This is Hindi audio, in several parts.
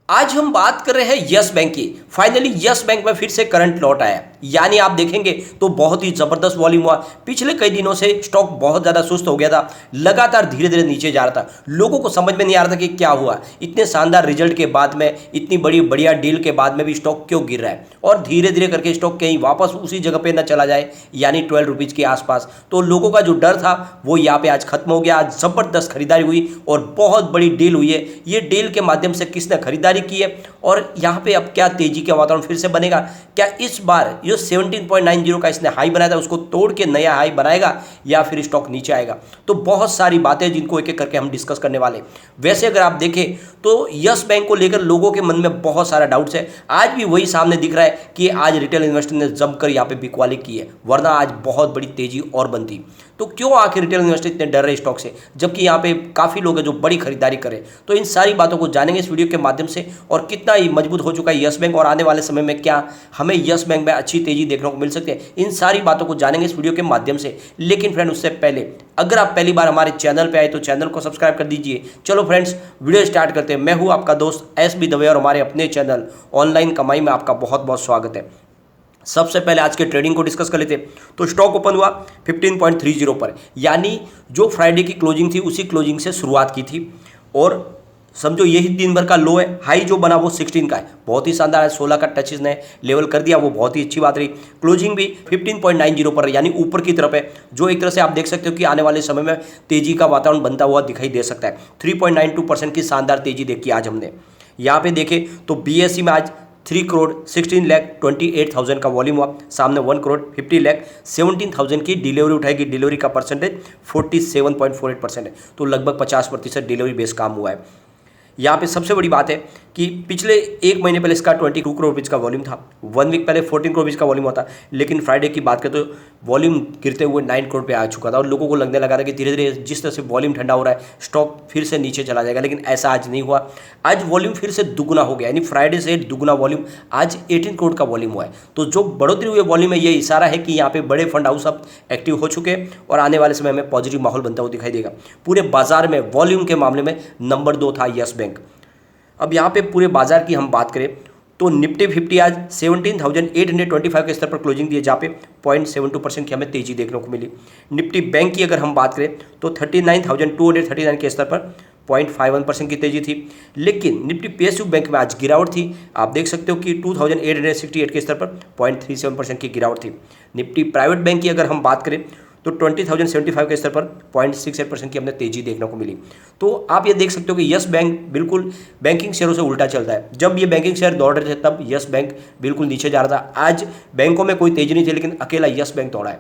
आज हम बात कर रहे हैं यस बैंक की। फाइनली यस बैंक में फिर से करंट लौट आया, यानी आप देखेंगे तो बहुत ही जबरदस्त वॉल्यूम हुआ। पिछले कई दिनों से स्टॉक बहुत ज्यादा सुस्त हो गया था, लगातार धीरे धीरे नीचे जा रहा था। लोगों को समझ में नहीं आ रहा था कि क्या हुआ, इतने शानदार रिजल्ट के बाद में, इतनी बड़ी बढ़िया डील के बाद में भी स्टॉक क्यों गिर रहा है, और धीरे धीरे करके स्टॉक कहीं वापस उसी जगह पे ना चला जाए, यानी 12 रुपीज के आसपास। तो लोगों का जो डर था वो यहाँ पे आज खत्म हो गया। आज जबरदस्त खरीदारी हुई और बहुत बड़ी डील हुई है। ये डील के माध्यम से किसने खरीदारी की है और यहाँ पे अब क्या तेजी का वातावरण फिर से बनेगा? क्या इस बार जो 17.90 का इसने हाई बनाया था उसको तोड़ के नया हाई बनाएगा या फिर स्टॉक नीचे आएगा? तो बहुत सारी बातें जिनको एक एक करके हम डिस्कस करने वाले। वैसे अगर आप देखें तो यस बैंक को लेकर लोगों के मन में बहुत सारा डाउट्स है। आज भी वही सामने दिख रहा है कि आज रिटेल इन्वेस्टर ने जमकर यहाँ पे बिकवाली की है, वरना आज बहुत बड़ी तेजी और बनती। तो क्यों आखिर रिटेल इन्वेस्टर इतने डर रहे स्टॉक से, जबकि यहाँ पे काफ़ी लोग हैं जो बड़ी खरीदारी करें? तो इन सारी बातों को जानेंगे इस वीडियो के माध्यम से, और कितना ही मजबूत हो चुका है यस बैंक और आने वाले समय में क्या हमें यस बैंक में अच्छी तेजी देखने को मिल सकती है। इन सारी बातों को जानेंगे इस वीडियो के माध्यम से। लेकिन फ्रेंड उससे पहले अगर आप पहली बार हमारे चैनल पर आए तो चैनल को सब्सक्राइब कर दीजिए। चलो फ्रेंड्स वीडियो स्टार्ट करते हैं। मैं हूँ आपका दोस्त एस बी दवे और हमारे अपने चैनल ऑनलाइन कमाई में आपका बहुत बहुत स्वागत है। सबसे पहले आज के ट्रेडिंग को डिस्कस कर लेते हैं। तो स्टॉक ओपन हुआ 15.30 पर, यानी जो फ्राइडे की क्लोजिंग थी उसी क्लोजिंग से शुरुआत की थी, और समझो यही दिन भर का लो है। हाई जो बना वो 16 का है, बहुत ही शानदार है। 16 का टच इसने लेवल कर दिया, वो बहुत ही अच्छी बात रही। क्लोजिंग भी 15.90 पर, यानी ऊपर की तरफ है, जो एक तरह से आप देख सकते हो कि आने वाले समय में तेजी का वातावरण बनता हुआ दिखाई दे सकता है। 3.92% की शानदार तेजी देखी आज हमने। यहाँ पे देखें तो BSE में आज 3,16,28,000 का वॉल्यूम हुआ, सामने 1,50,17,000 की डिलीवरी उठाएगी। डिलीवरी का परसेंटेज 47.48% है, तो लगभग 50% डिलीवरी बेस काम हुआ है। यहाँ पे सबसे बड़ी बात है कि पिछले एक महीने पहले इसका 22 करोड़ रुपीज का वॉल्यूम था, 1 वीक पहले 14 करोड़ रुपीज का वॉल्यूम होता, लेकिन फ्राइडे की बात करें तो वॉल्यूम गिरते हुए 9 करोड़ पे आ चुका था, और लोगों को लगने लगा था कि धीरे धीरे जिस तरह से वॉल्यूम ठंडा हो रहा है स्टॉक फिर से नीचे चला जाएगा, लेकिन ऐसा आज नहीं हुआ। आज वॉल्यूम फिर से दुगुना हो गया, यानी फ्राइडे से दुगुना वॉल्यूम, आज 18 करोड़ का वॉल्यूम हुआ है। तो जो बढ़ोतरी हुई वॉल्यूम है, ये इशारा है कि यहाँ पे बड़े फंड हाउस अब एक्टिव हो चुके हैं और आने वाले समय में पॉजिटिव माहौल बनता हुआ दिखाई देगा। पूरे बाजार में वॉल्यूम के मामले में नंबर 2 था यस बैंक। अब यहाँ पे पूरे बाजार की हम बात करें तो निफ्टी 50 आज 17,825 के स्तर पर क्लोजिंग दिए, जहाँ पे 0.72% की हमें तेजी देखने को मिली। निफ्टी बैंक की अगर हम बात करें तो 39,239 के स्तर पर 0.51% की तेजी थी। लेकिन निफ्टी PSU बैंक में आज गिरावट थी, आप देख सकते हो कि 2,868 के स्तर पर 0.37% की गिरावट थी। निफ्टी प्राइवेट बैंक की अगर हम बात करें तो 20,075 के स्तर पर 0.68% की हमने तेजी देखने को मिली। तो आप ये देख सकते हो कि यस बैंक बिल्कुल बैंकिंग शेयरों से उल्टा चलता है। जब ये बैंकिंग शेयर दौड़ रहे थे तब यस बैंक बिल्कुल नीचे जा रहा था। आज बैंकों में कोई तेजी नहीं थी, लेकिन अकेला यस बैंक दौड़ा है।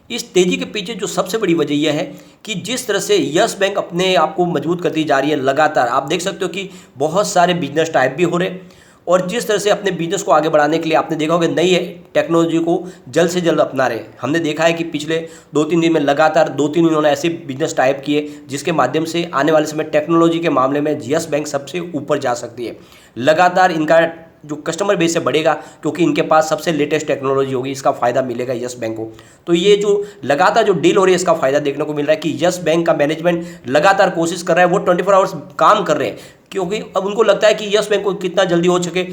इस तेजी के पीछे जो सबसे बड़ी वजह यह है कि जिस तरह से यस बैंक अपने आप को मजबूत करती जा रही है लगातार, आप देख सकते हो कि बहुत सारे बिजनेस टाइप भी हो रहे हैं, और जिस तरह से अपने बिजनेस को आगे बढ़ाने के लिए आपने देखा होगा नई टेक्नोलॉजी को जल्द से जल्द अपना रहे। हमने देखा है कि पिछले 2-3 दिन में लगातार 2-3 इन्होंने ऐसे बिजनेस टाइप किए जिसके माध्यम से आने वाले समय टेक्नोलॉजी के मामले में यस बैंक सबसे ऊपर जा सकती है। लगातार इनका जो कस्टमर बेस है बढ़ेगा, क्योंकि इनके पास सबसे लेटेस्ट टेक्नोलॉजी होगी, इसका फायदा मिलेगा यस बैंक को। तो ये जो लगातार जो डील हो रही है इसका फायदा देखने को मिल रहा है कि यस बैंक का मैनेजमेंट लगातार कोशिश कर रहा है, वो 24 आवर्स काम कर रहे हैं, क्योंकि अब उनको लगता है कि यस बैंक को कितना जल्दी हो सके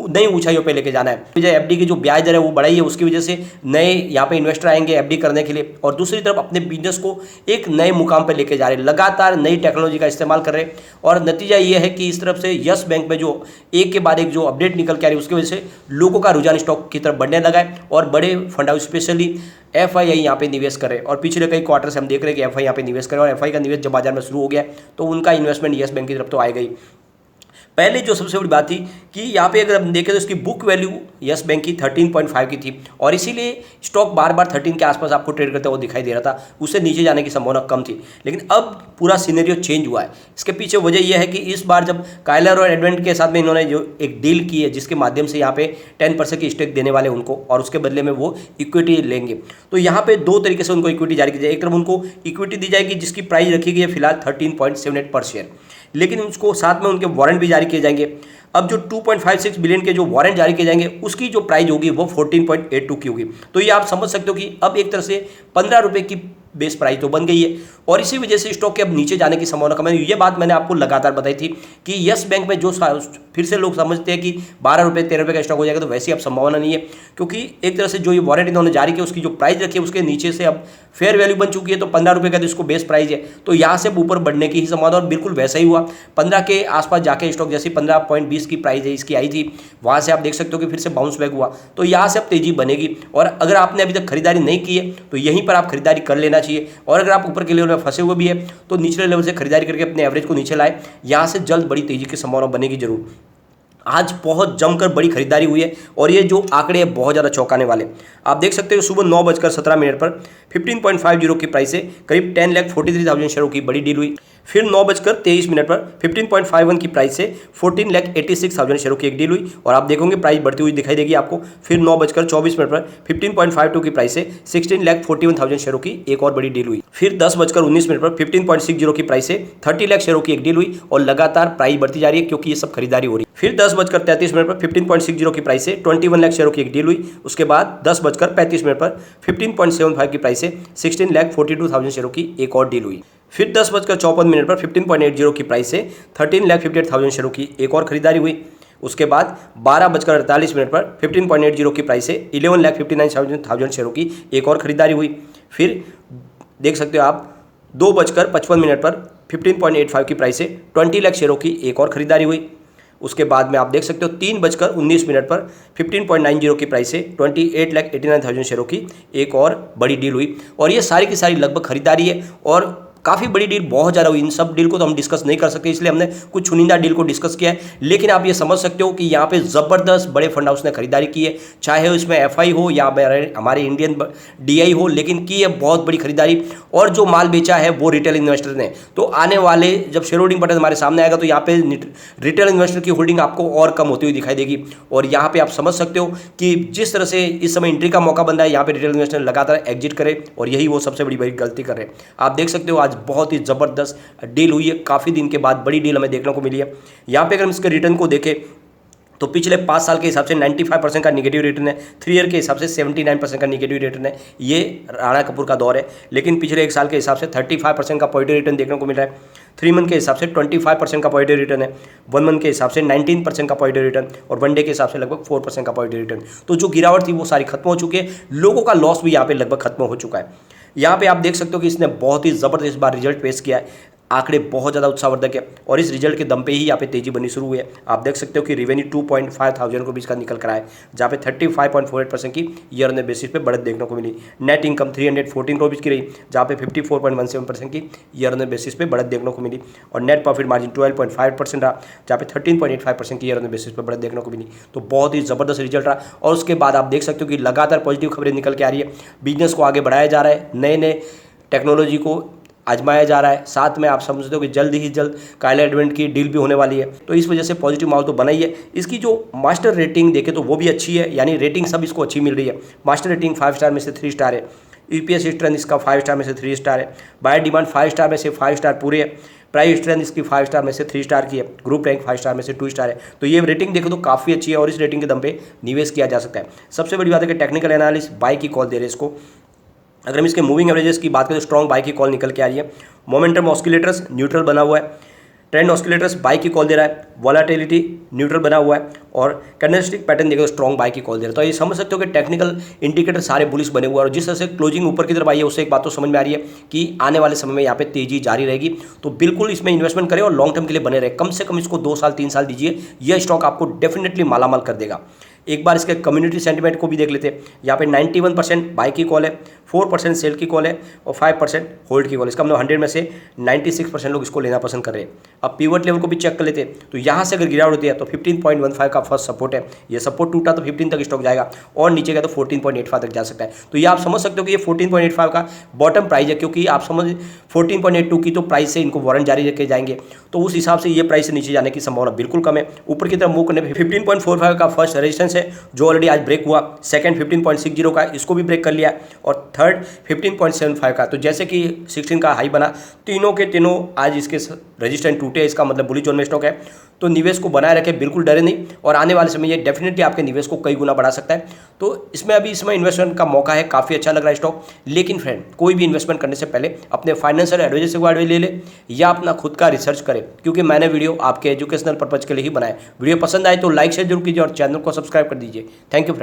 नई ऊंचाइयों पे लेके जाना है। FD की जो ब्याज दर है वो बढ़ाई है, उसकी वजह से नए यहाँ पे इन्वेस्टर आएंगे FD करने के लिए, और दूसरी तरफ अपने बिजनेस को एक नए मुकाम पे लेके जा रहे हैं, लगातार नई टेक्नोलॉजी का इस्तेमाल कर रहे हैं। और नतीजा ये है कि इस तरफ से यस बैंक में जो एक के बाद एक जो अपडेट निकल के आ रही है उसकी वजह से लोगों का रुझान स्टॉक की तरफ बढ़ने लगा है, और बड़े फंड हाउस स्पेशली FI यहाँ पे निवेश कर रहे हैं। और पिछले कई क्वार्टर से हम देख रहे हैं कि FI यहाँ पे निवेश कर रहे हैं, और FI का निवेश जब बाजार में शुरू हो गया तो उनका इन्वेस्टमेंट यस बैंक की तरफ तो आएगा ही। पहले जो सबसे बड़ी बात थी कि यहाँ पे अगर हम देखें तो इसकी बुक वैल्यू यस बैंक की 13.5 की थी, और इसीलिए स्टॉक बार बार 13 के आसपास आपको ट्रेड करते हुए दिखाई दे रहा था, उससे नीचे जाने की संभावना कम थी। लेकिन अब पूरा सिनेरियो चेंज हुआ है। इसके पीछे वजह यह है कि इस बार जब काइलर और एडवेंट के साथ में इन्होंने जो एक डील की है जिसके माध्यम से यहाँ पे 10% की स्टेक देने वाले उनको, और उसके बदले में वो इक्विटी लेंगे। तो यहाँ पे 2 तरीके से उनको इक्विटी जारी की जाए। एक तरफ उनको इक्विटी दी जाएगी जिसकी प्राइस रखी गई है फिलहाल 13.78 पर शेयर, लेकिन उसको साथ में उनके वारंट भी जारी किए जाएंगे। अब जो 2.56 बिलियन के जो वारंट जारी किए जाएंगे उसकी जो प्राइस होगी वो 14.82 की होगी। तो ये आप समझ सकते हो कि अब एक तरह से 15 रुपये की बेस प्राइस तो बन गई है और इसी वजह से स्टॉक के अब नीचे जाने की संभावना कम है। ये बात मैंने आपको लगातार बताई थी कि यस बैंक में जो फिर से लोग समझते हैं कि 12 रुपये 13 रुपये का स्टॉक हो जाएगा, तो वैसी अब संभावना नहीं है, क्योंकि एक तरह से जो ये वारंट इन्होंने जारी किया उसकी जो प्राइस रखी है उसके नीचे से अब फेयर वैल्यू बन चुकी है, तो 15 रुपये का तो इसको बेस प्राइस है, तो यहाँ से ऊपर बढ़ने की ही संभावना, और बिल्कुल वैसा ही हुआ 15 के आसपास जाके स्टॉक जैसी 15.20 की प्राइस है इसकी आई थी, वहाँ से आप देख सकते हो कि फिर से बाउंस बैक हुआ, तो यहाँ से अब तेजी बनेगी। और अगर आपने अभी तक खरीदारी नहीं की है तो यहीं पर आप खरीदारी कर लेना चाहिए, और अगर आप ऊपर के लेवल में फंसे हुए भी है तो निचले लेवल से खरीदारी करके अपने एवरेज को नीचे लाए, यहाँ से जल्द बड़ी तेजी की संभावना बनेगी जरूर। आज बहुत जमकर बड़ी खरीदारी हुई है और ये जो आंकड़े हैं बहुत ज़्यादा चौंकाने वाले। आप देख सकते हो सुबह 9:17 पर 15.50 की प्राइस से करीब 10,43,000 शेयरों की बड़ी डील हुई। फिर 9:23 पर 15.51 की प्राइस से 14,86,000 शेयरों की एक डील हुई और आप देखोगे प्राइस बढ़ती हुई दिखाई देगी आपको। फिर 9:24 पर 15.52 की प्राइस से 16,41,000 शेयरों की एक और बड़ी डील हुई। फिर 10:19 पर 15.60 की प्राइस से 30 लाख शेयरों की एक डील हुई और लगातार प्राइस बढ़ती जा रही है क्योंकि ये सब खरीदारी हो रही है। फिर 10:33 पर 15.60 की प्राइस से 21 लाख शेयरों की एक डील हुई। उसके बाद 10:35 पर 15.75 की प्राइस से 16,42,000 शेयरों की एक और डील हुई। फिर 10:54 पर 15.80 की प्राइस से 13,58,000 शेयरों की एक और खरीदारी हुई। उसके बाद 12:48 पर 15.80 की प्राइस से 11,59,000 शेयरों की एक और खरीदारी हुई। फिर देख सकते हो आप 2:55 पर 15.85 की प्राइस से 20 लाख शेयरों की एक और खरीदारी हुई। उसके बाद में आप देख सकते हो 3:19 पर 15.90 की प्राइस से 28,89,000 शेयरों की एक और बड़ी डील हुई और ये सारी की सारी लगभग खरीदारी है और काफ़ी बड़ी डील बहुत ज़्यादा हुई। इन सब डील को तो हम डिस्कस नहीं कर सकते, इसलिए हमने कुछ चुनिंदा डील को डिस्कस किया है, लेकिन आप ये समझ सकते हो कि यहाँ पे ज़बरदस्त बड़े फंड हाउस ने खरीदारी की है, चाहे उसमें एफआई हो या हमारे इंडियन डीआई हो, लेकिन की है बहुत बड़ी खरीदारी और जो माल बेचा है वो रिटेल इन्वेस्टर ने। तो आने वाले जब शेयर होल्डिंग बटन हमारे सामने आएगा तो यहाँ पे रिटेल इन्वेस्टर की होल्डिंग आपको और कम होती हुई दिखाई देगी और यहाँ पे आप समझ सकते हो कि जिस तरह से इस समय एंट्री का मौका बन रहा है, यहाँ पे रिटेल इन्वेस्टर लगातार एग्जिट करे और यही वो सबसे बड़ी गलती कर रहे हैं। आप देख सकते हो आज बहुत ही ज़बरदस्त डील हुई है, काफ़ी दिन के बाद बड़ी डील हमें देखने को मिली है। यहाँ पे अगर हम इसके रिटर्न को देखें तो पिछले 5 साल के हिसाब से 95% का निगेटिव रिटर्न है, 3 ईयर के हिसाब से 79% का निगेटिव रिटर्न है। ये राणा कपूर का दौर है, लेकिन पिछले 1 साल के हिसाब से 35% का पॉजिटिव रिटर्न देखने को मिल रहा है। 3 मंथ के हिसाब से 25% का पॉजिटिव रिटर्न है, 1 मंथ के हिसाब से 19% का पॉजिटिव रिटर्न और 1 डे के हिसाब से लगभग 4% का पॉजिटिव रिटर्न। तो जो गिरावट थी वो सारी खत्म हो चुकी है, लोगों का लॉस भी यहाँ पे लगभग खत्म हो चुका है। यहाँ पे आप देख सकते हो कि इसने बहुत ही ज़बरदस्त इस बार रिजल्ट पेश किया है, आंकड़े बहुत ज़्यादा उत्साहवर्धक है और इस रिजल्ट के दम पे ही यहाँ पे तेजी बननी शुरू हुई है। आप देख सकते हो कि रेवेन्यू 2.5 थाउजेंड रुपीज़ का निकल कर आया, जहाँ पे 35.48% की ईयर ऑन बेसिस पे बढ़त देखने को मिली। नेट इनकम 314 रुपीज़ की रही, जहाँ पे 54.17% की ईयर ऑन बेसिस पे बढ़त देखने को मिली और नेट प्रॉफिट मार्जिन 12.5% रहा, जहाँ पे 13.85% की ईयर ऑन बेसिस पे बढ़त देखने को मिली। तो बहुत ही ज़बरदस्त रिजल्ट रहा और उसके बाद आप देख सकते हो कि लगातार पॉजिटिव खबरें निकल के आ रही है, बिजनेस को आगे बढ़ाया जा रहा है, नए नए टेक्नोलॉजी को आजमाया जा रहा है, साथ में आप समझते हो कि जल्द ही जल्द काइला एडवेंट की डील भी होने वाली है। तो इस वजह से पॉजिटिव माहौल तो बना ही है। इसकी जो मास्टर रेटिंग देखें तो वो भी अच्छी है, यानी रेटिंग सब इसको अच्छी मिल रही है। मास्टर रेटिंग 5 स्टार में से 3 स्टार है, ईपीएस स्ट्रेंथ इसका 5 स्टार में से 3 स्टार है, बायर डिमांड 5 स्टार में से 5 स्टार पूरे है, प्राइस स्ट्रेंथ इसकी 5 स्टार में से 3 स्टार की है, ग्रुप रैंक 5 स्टार में से 2 स्टार है। तो ये रेटिंग देखो तो काफ़ी अच्छी है और इस रेटिंग के दम पे निवेश किया जा सकता है। सबसे बड़ी बात है कि टेक्निकल एनालिस्ट बाय की कॉल दे रहे हैं इसको। अगर हम इसके मूविंग एवरेजेस की बात करें तो स्ट्रॉन्ग बाय की कॉल निकल के आ रही है। मोमेंटम ऑस्किलेटर्स न्यूट्रल बना हुआ है, ट्रेंड ऑस्किलेटर्स बाय की कॉल दे रहा है, वॉलेटिलिटी न्यूट्रल बना हुआ है और कैंडलस्टिक पैटर्न देखो स्ट्रॉन्ग बाय की कॉल दे रहा है। तो ये समझ सकते हो कि टेक्निकल इंडिकेटर सारे बुलिश बने हुए हैं और जिस तरह से क्लोजिंग ऊपर की तरफ आई है उससे एक बात तो समझ में आ रही है कि आने वाले समय में यहाँ पे तेजी जारी रहेगी। तो बिल्कुल इसमें इन्वेस्टमेंट करें और लॉन्ग टर्म के लिए बने रहे, कम से कम इसको 2 साल 3 साल दीजिए, यह स्टॉक आपको डेफिनेटली मालामाल कर देगा। एक बार इसके कम्युनिटी सेंटिमेंट को भी देख लेते हैं। यहाँ पे 91% बाय की कॉल है, 4% सेल की कॉल है और 5% होल्ड की कॉल है। इसका मतलब 100 में से 96% लोग इसको लेना पसंद कर रहे हैं। अब पीवट लेवल को भी चेक कर लेते हैं तो यहाँ से अगर गिरावट होती है तो 15.15 का फर्स्ट सपोर्ट है, ये सपोर्ट टूटा तो 15 तक स्टॉक जाएगा और नीचे गया तो 14.85 तक जा सकता है। तो ये आप समझ सकते हो कि ये 14.85 का बॉटम प्राइस है, क्योंकि आप समझ 14.82 की तो प्राइस से इनको वारंट जारी रखे जाएंगे, तो उस हिसाब से ये प्राइस से नीचे जाने की संभावना बिल्कुल कम है। ऊपर की तरफ मूव करने पर 15.45 का फर्स्ट रेजिस्टेंस है जो ऑलरेडी आज ब्रेक हुआ, सेकंड 15.60 का इसको भी ब्रेक कर लिया और थर्ड 15.75 का। तो जैसे कि 16 का हाई बना, तीनों के तीनों आज इसके रेजिस्टेंस टूटे, इसका मतलब बुलिश जोन में स्टॉक है। तो निवेश को बनाए रखें, बिल्कुल डरे नहीं, और आने वाले समय ये डेफिनेटली आपके निवेश को कई गुना बढ़ा सकता है। तो इसमें अभी इसमें इन्वेस्टमेंट का मौका है, काफ़ी अच्छा लग रहा है स्टॉक। लेकिन फ्रेंड, कोई भी इन्वेस्टमेंट करने से पहले अपने फाइनेंशियल एडवाइजर से एडवाइस ले ले या अपना खुद का रिसर्च करें, क्योंकि मैंने वीडियो आपके एजुकेशनल पर्पज के लिए ही बनाया। वीडियो पसंद आए तो लाइक शेयर जरूर कीजिए और चैनल को सब्सक्राइब कर दीजिए। Thank you.